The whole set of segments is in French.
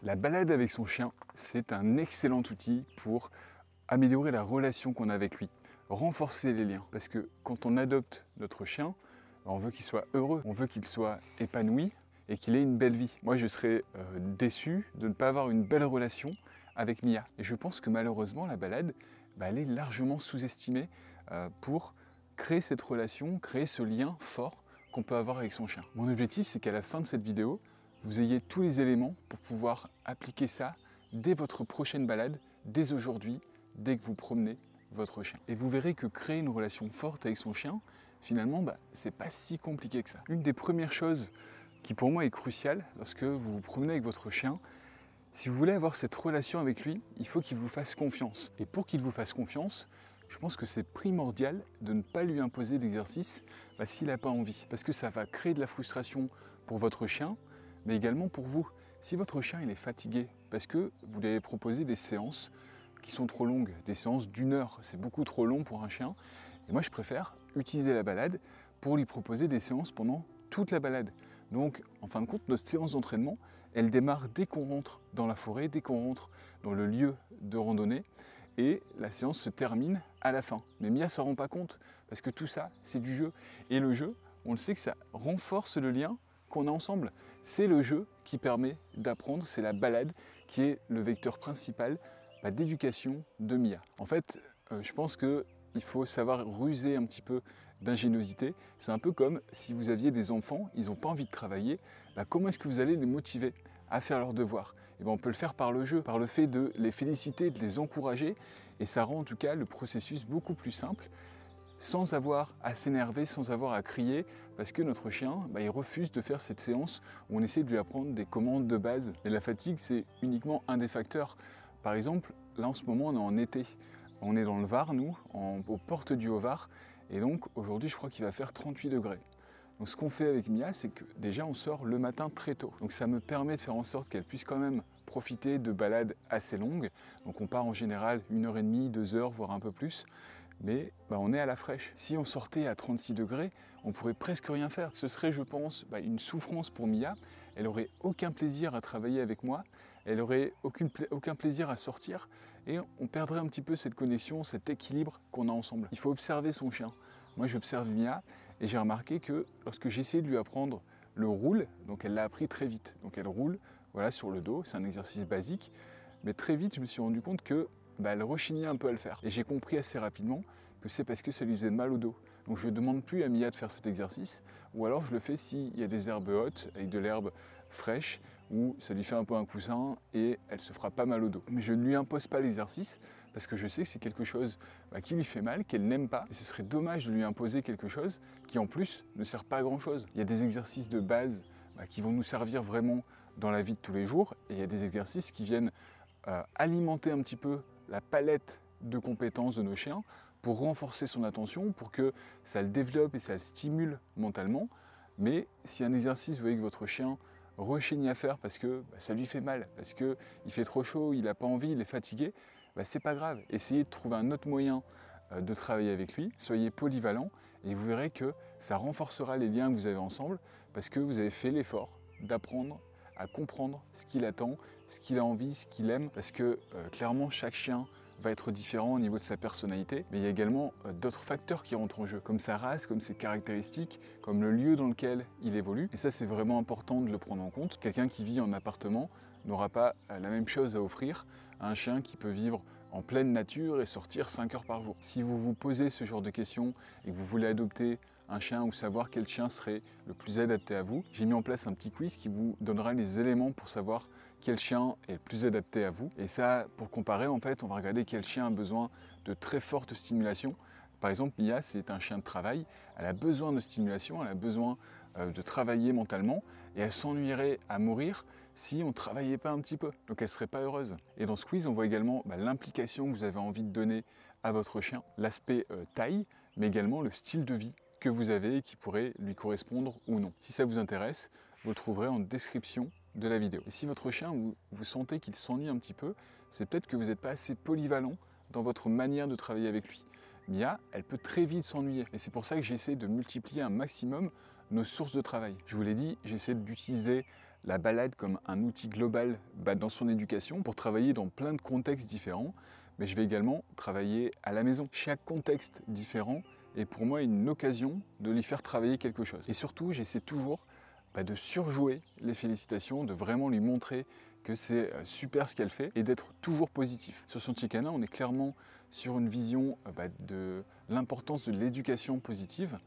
La balade avec son chien, c'est un excellent outil pour améliorer la relation qu'on a avec lui, renforcer les liens. Parce que quand on adopte notre chien, on veut qu'il soit heureux, on veut qu'il soit épanoui et qu'il ait une belle vie. Moi, je serais déçu de ne pas avoir une belle relation avec Mia. Et je pense que malheureusement, la balade, elle est largement sous-estimée pour créer cette relation, créer ce lien fort qu'on peut avoir avec son chien. Mon objectif, c'est qu'à la fin de cette vidéo, vous ayez tous les éléments pour pouvoir appliquer ça dès votre prochaine balade, dès aujourd'hui, dès que vous promenez votre chien. Et vous verrez que créer une relation forte avec son chien, finalement, c'est pas si compliqué que ça. Une des premières choses qui pour moi est cruciale lorsque vous vous promenez avec votre chien, si vous voulez avoir cette relation avec lui, il faut qu'il vous fasse confiance. Et pour qu'il vous fasse confiance, je pense que c'est primordial de ne pas lui imposer d'exercice s'il n'a pas envie. Parce que ça va créer de la frustration pour votre chien, mais également pour vous. Si votre chien il est fatigué parce que vous lui avez proposé des séances qui sont trop longues, des séances d'1 heure, c'est beaucoup trop long pour un chien, et moi je préfère utiliser la balade pour lui proposer des séances pendant toute la balade. Donc en fin de compte, notre séance d'entraînement, elle démarre dès qu'on rentre dans la forêt, dès qu'on rentre dans le lieu de randonnée, et la séance se termine à la fin. Mais Mia ne s'en rend pas compte, parce que tout ça, c'est du jeu. Et le jeu, on le sait que ça renforce le lien qu'on a ensemble. C'est le jeu qui permet d'apprendre, c'est la balade qui est le vecteur principal d'éducation de Mia. En fait, je pense qu'il faut savoir ruser un petit peu d'ingéniosité. C'est un peu comme si vous aviez des enfants, ils n'ont pas envie de travailler, comment est-ce que vous allez les motiver à faire leurs devoirs? On peut le faire par le jeu, par le fait de les féliciter, de les encourager, et ça rend en tout cas le processus beaucoup plus simple, sans avoir à s'énerver, sans avoir à crier, parce que notre chien, il refuse de faire cette séance où on essaie de lui apprendre des commandes de base. Et la fatigue, c'est uniquement un des facteurs. Par exemple, là en ce moment, on est en été. On est dans le Var, nous, aux portes du Haut-Var, et donc aujourd'hui, je crois qu'il va faire 38 degrés. Donc ce qu'on fait avec Mia, c'est que déjà on sort le matin très tôt. Donc ça me permet de faire en sorte qu'elle puisse quand même profiter de balades assez longues. Donc on part en général 1h30, 2 heures, voire un peu plus. Mais on est à la fraîche. Si on sortait à 36 degrés, on pourrait presque rien faire. Ce serait, je pense, une souffrance pour Mia. Elle aurait aucun plaisir à travailler avec moi. Elle aurait aucun plaisir à sortir. Et on perdrait un petit peu cette connexion, cet équilibre qu'on a ensemble. Il faut observer son chien. Moi, j'observe Mia et j'ai remarqué que lorsque j'essaie de lui apprendre le roule, donc elle l'a appris très vite. Donc elle roule sur le dos, c'est un exercice basique. Mais très vite, je me suis rendu compte que elle rechignait un peu à le faire. Et j'ai compris assez rapidement que c'est parce que ça lui faisait mal au dos. Donc je ne demande plus à Mia de faire cet exercice, ou alors je le fais s'il y a des herbes hautes, avec de l'herbe fraîche, où ça lui fait un peu un coussin et elle se fera pas mal au dos. Mais je ne lui impose pas l'exercice, parce que je sais que c'est quelque chose qui lui fait mal, qu'elle n'aime pas. Et ce serait dommage de lui imposer quelque chose qui en plus ne sert pas à grand chose. Il y a des exercices de base qui vont nous servir vraiment dans la vie de tous les jours, et il y a des exercices qui viennent alimenter un petit peu la palette de compétences de nos chiens pour renforcer son attention, pour que ça le développe et ça le stimule mentalement. Mais si un exercice, vous voyez que votre chien rechigne à faire parce que ça lui fait mal, parce qu'il fait trop chaud, il n'a pas envie, il est fatigué, c'est pas grave. Essayez de trouver un autre moyen de travailler avec lui, soyez polyvalent et vous verrez que ça renforcera les liens que vous avez ensemble parce que vous avez fait l'effort d'apprendre à comprendre ce qu'il attend, ce qu'il a envie, ce qu'il aime, parce que clairement chaque chien va être différent au niveau de sa personnalité, mais il y a également d'autres facteurs qui rentrent en jeu, comme sa race, comme ses caractéristiques, comme le lieu dans lequel il évolue, et ça c'est vraiment important de le prendre en compte. Quelqu'un qui vit en appartement n'aura pas la même chose à offrir à un chien qui peut vivre en pleine nature et sortir 5 heures par jour. Si vous vous posez ce genre de questions et que vous voulez adopter un chien ou savoir quel chien serait le plus adapté à vous, j'ai mis en place un petit quiz qui vous donnera les éléments pour savoir quel chien est le plus adapté à vous. Et ça, pour comparer, en fait, on va regarder quel chien a besoin de très forte stimulation. Par exemple, Mia, c'est un chien de travail, elle a besoin de stimulation, elle a besoin de travailler mentalement, et elle s'ennuierait à mourir si on ne travaillait pas un petit peu. Donc elle ne serait pas heureuse. Et dans ce quiz, on voit également l'implication que vous avez envie de donner à votre chien, l'aspect taille, mais également le style de vie que vous avez et qui pourrait lui correspondre ou non. Si ça vous intéresse, vous le trouverez en description de la vidéo. Et si votre chien, vous sentez qu'il s'ennuie un petit peu, c'est peut-être que vous n'êtes pas assez polyvalent dans votre manière de travailler avec lui. Mia, elle peut très vite s'ennuyer. Et c'est pour ça que j'essaie de multiplier un maximum nos sources de travail. Je vous l'ai dit, j'essaie d'utiliser la balade comme un outil global dans son éducation pour travailler dans plein de contextes différents, mais je vais également travailler à la maison. Chaque contexte différent est pour moi une occasion de lui faire travailler quelque chose. Et surtout, j'essaie toujours de surjouer les félicitations, de vraiment lui montrer que c'est super ce qu'elle fait et d'être toujours positif. Sur Chanticana, on est clairement sur une vision de l'importance de l'éducation positive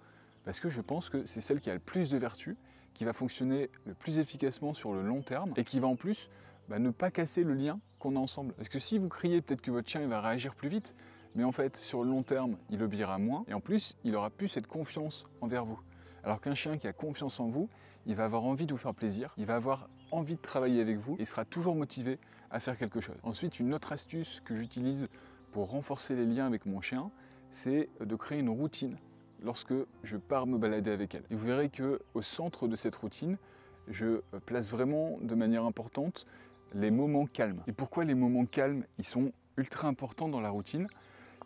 parce que je pense que c'est celle qui a le plus de vertus, qui va fonctionner le plus efficacement sur le long terme et qui va en plus ne pas casser le lien qu'on a ensemble. Parce que si vous criez, peut-être que votre chien il va réagir plus vite, mais en fait, sur le long terme, il obéira moins et en plus, il aura plus cette confiance envers vous. Alors qu'un chien qui a confiance en vous, il va avoir envie de vous faire plaisir, il va avoir envie de travailler avec vous et sera toujours motivé à faire quelque chose. Ensuite, une autre astuce que j'utilise pour renforcer les liens avec mon chien, c'est de créer une routine lorsque je pars me balader avec elle. Et vous verrez qu'au centre de cette routine, je place vraiment de manière importante les moments calmes. Et pourquoi les moments calmes, ils sont ultra importants dans la routine?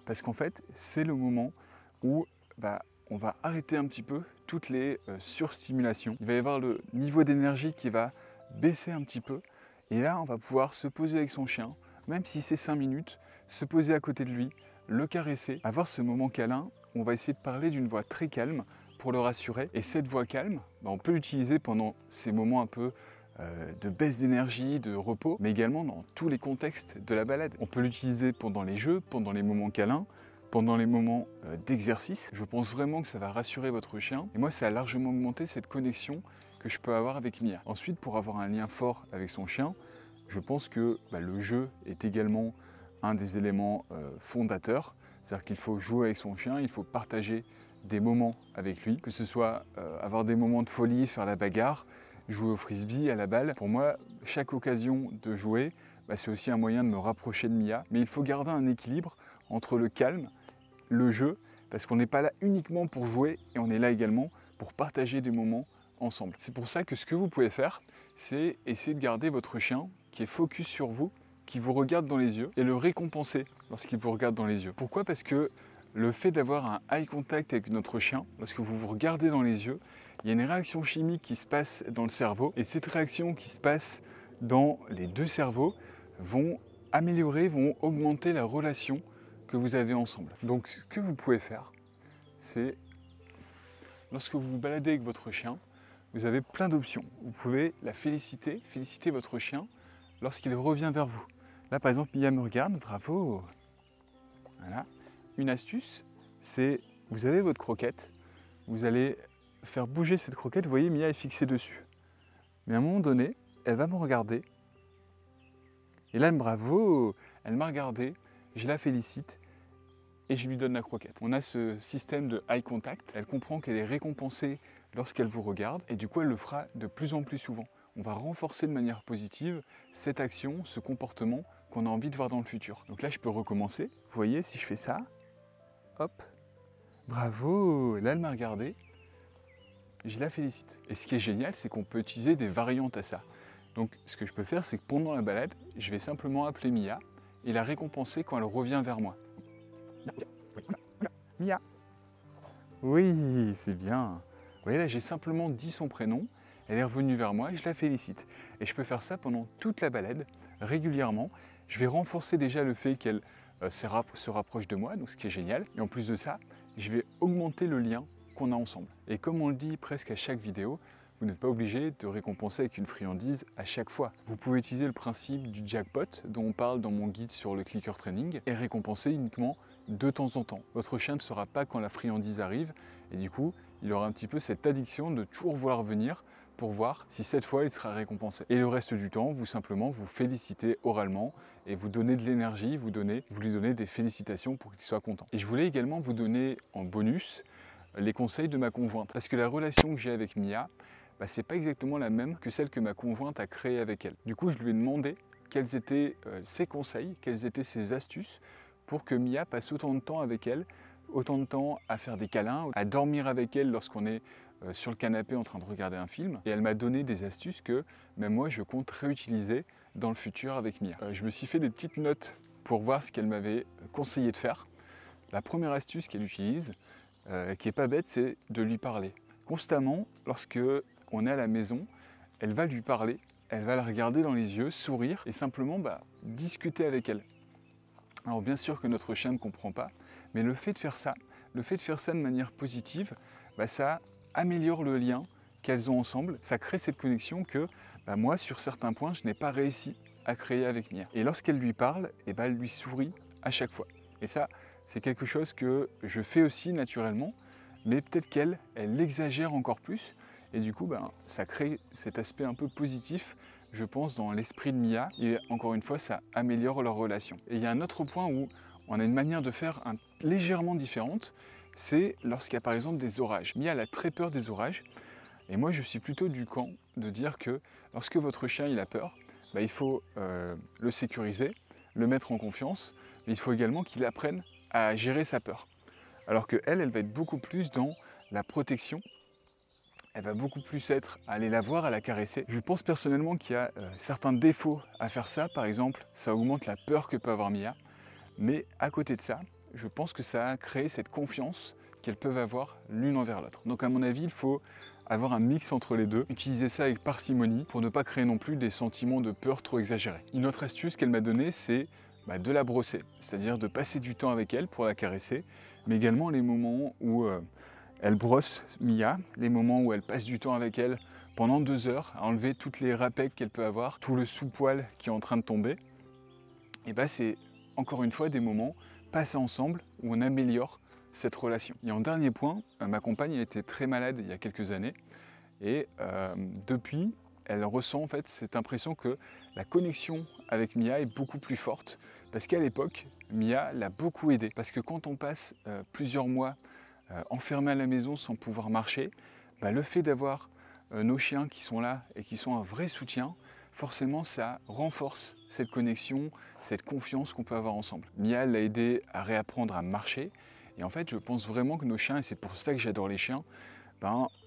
Parce qu'en fait, c'est le moment où on va arrêter un petit peu toutes les surstimulations. Il va y avoir le niveau d'énergie qui va baisser un petit peu. Et là, on va pouvoir se poser avec son chien, même si c'est 5 minutes, se poser à côté de lui, le caresser, avoir ce moment câlin. On va essayer de parler d'une voix très calme pour le rassurer. Et cette voix calme, on peut l'utiliser pendant ces moments un peu de baisse d'énergie, de repos, mais également dans tous les contextes de la balade. On peut l'utiliser pendant les jeux, pendant les moments câlins, pendant les moments d'exercice. Je pense vraiment que ça va rassurer votre chien. Et moi, ça a largement augmenté cette connexion que je peux avoir avec Mia. Ensuite, pour avoir un lien fort avec son chien, je pense que le jeu est également un des éléments fondateurs. C'est-à-dire qu'il faut jouer avec son chien, il faut partager des moments avec lui, que ce soit avoir des moments de folie, faire la bagarre, jouer au frisbee, à la balle. Pour moi, chaque occasion de jouer, c'est aussi un moyen de me rapprocher de Mia. Mais il faut garder un équilibre entre le calme, le jeu, parce qu'on n'est pas là uniquement pour jouer et on est là également pour partager des moments ensemble. C'est pour ça que ce que vous pouvez faire, c'est essayer de garder votre chien qui est focus sur vous, qui vous regarde dans les yeux et le récompenser lorsqu'il vous regarde dans les yeux. Pourquoi? Parce que le fait d'avoir un eye contact avec notre chien, lorsque vous vous regardez dans les yeux, il y a une réaction chimique qui se passe dans le cerveau et cette réaction qui se passe dans les deux cerveaux vont améliorer, vont augmenter la relation que vous avez ensemble. Donc ce que vous pouvez faire, c'est lorsque vous vous baladez avec votre chien, vous avez plein d'options. Vous pouvez la féliciter votre chien lorsqu'il revient vers vous. Là par exemple, Mia me regarde, bravo. Voilà. Une astuce, c'est vous avez votre croquette, vous allez faire bouger cette croquette, vous voyez Mia est fixée dessus. Mais à un moment donné, elle va me regarder. Et là, bravo, elle m'a regardé, je la félicite et je lui donne la croquette. On a ce système de eye contact, elle comprend qu'elle est récompensée lorsqu'elle vous regarde et du coup elle le fera de plus en plus souvent. On va renforcer de manière positive cette action, ce comportement qu'on a envie de voir dans le futur. Donc là je peux recommencer, vous voyez si je fais ça, hop, bravo, là elle m'a regardé, je la félicite. Et ce qui est génial, c'est qu'on peut utiliser des variantes à ça. Donc ce que je peux faire, c'est que pendant la balade, je vais simplement appeler Mia et la récompenser quand elle revient vers moi. Mia. Oui, c'est bien. Vous voyez là, j'ai simplement dit son prénom, elle est revenue vers moi et je la félicite. Et je peux faire ça pendant toute la balade, régulièrement. Je vais renforcer déjà le fait qu'elle se rapproche de moi, donc ce qui est génial. Et en plus de ça, je vais augmenter le lien qu'on a ensemble. Et comme on le dit presque à chaque vidéo, vous n'êtes pas obligé de récompenser avec une friandise à chaque fois. Vous pouvez utiliser le principe du jackpot dont on parle dans mon guide sur le clicker training et récompenser uniquement de temps en temps. Votre chien ne saura pas quand la friandise arrive et du coup, il aura un petit peu cette addiction de toujours vouloir venir pour voir si cette fois il sera récompensé. Et le reste du temps, vous simplement vous félicitez oralement et vous donnez de l'énergie, vous lui donnez des félicitations pour qu'il soit content. Et je voulais également vous donner en bonus les conseils de ma conjointe. Parce que la relation que j'ai avec Mia, c'est pas exactement la même que celle que ma conjointe a créée avec elle. Du coup, je lui ai demandé quels étaient ses conseils, quelles étaient ses astuces pour que Mia passe autant de temps avec elle, autant de temps à faire des câlins, à dormir avec elle lorsqu'on est sur le canapé en train de regarder un film. Et elle m'a donné des astuces que même moi je compte réutiliser dans le futur avec Mia. Je me suis fait des petites notes pour voir ce qu'elle m'avait conseillé de faire. La première astuce qu'elle utilise, qui n'est pas bête, c'est de lui parler. Constamment, lorsque on est à la maison, elle va lui parler, elle va la regarder dans les yeux, sourire et simplement discuter avec elle. Alors bien sûr que notre chien ne comprend pas, mais le fait de faire ça de manière positive, ça améliore le lien qu'elles ont ensemble, ça crée cette connexion que moi, sur certains points, je n'ai pas réussi à créer avec Mia. Et lorsqu'elle lui parle, elle lui sourit à chaque fois. Et ça, c'est quelque chose que je fais aussi naturellement, mais peut-être qu'elle l'exagère encore plus. Et du coup, ça crée cet aspect un peu positif, je pense, dans l'esprit de Mia. Et encore une fois, ça améliore leur relation. Et il y a un autre point où on a une manière de faire légèrement différente, c'est lorsqu'il y a par exemple des orages. Mia, elle a très peur des orages. Et moi, je suis plutôt du camp de dire que lorsque votre chien il a peur, il faut le sécuriser, le mettre en confiance, mais il faut également qu'il apprenne à gérer sa peur. Alors qu'elle va être beaucoup plus dans la protection. Elle va beaucoup plus être à aller la voir, à la caresser. Je pense personnellement qu'il y a certains défauts à faire ça. Par exemple, ça augmente la peur que peut avoir Mia. Mais à côté de ça, je pense que ça a créé cette confiance qu'elles peuvent avoir l'une envers l'autre. Donc à mon avis, il faut avoir un mix entre les deux, utiliser ça avec parcimonie pour ne pas créer non plus des sentiments de peur trop exagérés. Une autre astuce qu'elle m'a donnée, c'est de la brosser, c'est-à-dire de passer du temps avec elle pour la caresser, mais également les moments où elle brosse Mia, les moments où elle passe du temps avec elle pendant 2 heures à enlever toutes les rapecs qu'elle peut avoir, tout le sous-poil qui est en train de tomber. Et c'est encore une fois des moments passés ensemble où on améliore cette relation. Et en dernier point, ma compagne était très malade il y a quelques années et depuis, elle ressent en fait cette impression que la connexion avec Mia est beaucoup plus forte parce qu'à l'époque, Mia l'a beaucoup aidée. Parce que quand on passe plusieurs mois enfermés à la maison sans pouvoir marcher, le fait d'avoir nos chiens qui sont là et qui sont un vrai soutien, forcément ça renforce cette connexion, cette confiance qu'on peut avoir ensemble. Mia l'a aidé à réapprendre à marcher et en fait je pense vraiment que nos chiens, et c'est pour ça que j'adore les chiens,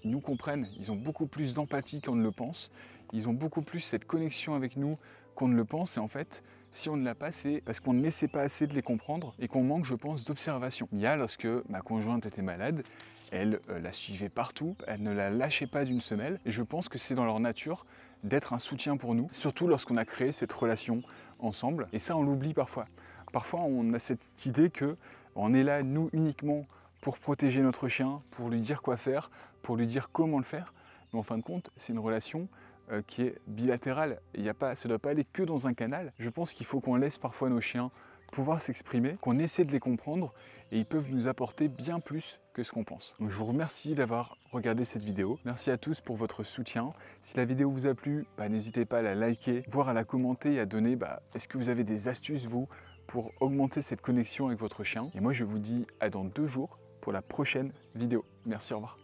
ils nous comprennent, ils ont beaucoup plus d'empathie qu'on ne le pense, ils ont beaucoup plus cette connexion avec nous qu'on ne le pense et en fait si on ne l'a pas, c'est parce qu'on n'essaie pas assez de les comprendre et qu'on manque, je pense, d'observation. Mia, lorsque ma conjointe était malade, elle la suivait partout, elle ne la lâchait pas d'une semelle et je pense que c'est dans leur nature d'être un soutien pour nous, surtout lorsqu'on a créé cette relation ensemble et ça on l'oublie parfois. Parfois on a cette idée qu'on est là nous uniquement pour protéger notre chien, pour lui dire quoi faire, pour lui dire comment le faire, mais en fin de compte c'est une relation qui est bilatérale. Ça ne doit pas aller que dans un canal. Je pense qu'il faut qu'on laisse parfois nos chiens pouvoir s'exprimer, qu'on essaie de les comprendre et ils peuvent nous apporter bien plus que ce qu'on pense. Donc je vous remercie d'avoir regardé cette vidéo. Merci à tous pour votre soutien. Si la vidéo vous a plu, n'hésitez pas à la liker, voire à la commenter et à donner, est-ce que vous avez des astuces vous pour augmenter cette connexion avec votre chien? Et moi je vous dis à dans 2 jours pour la prochaine vidéo. Merci, au revoir.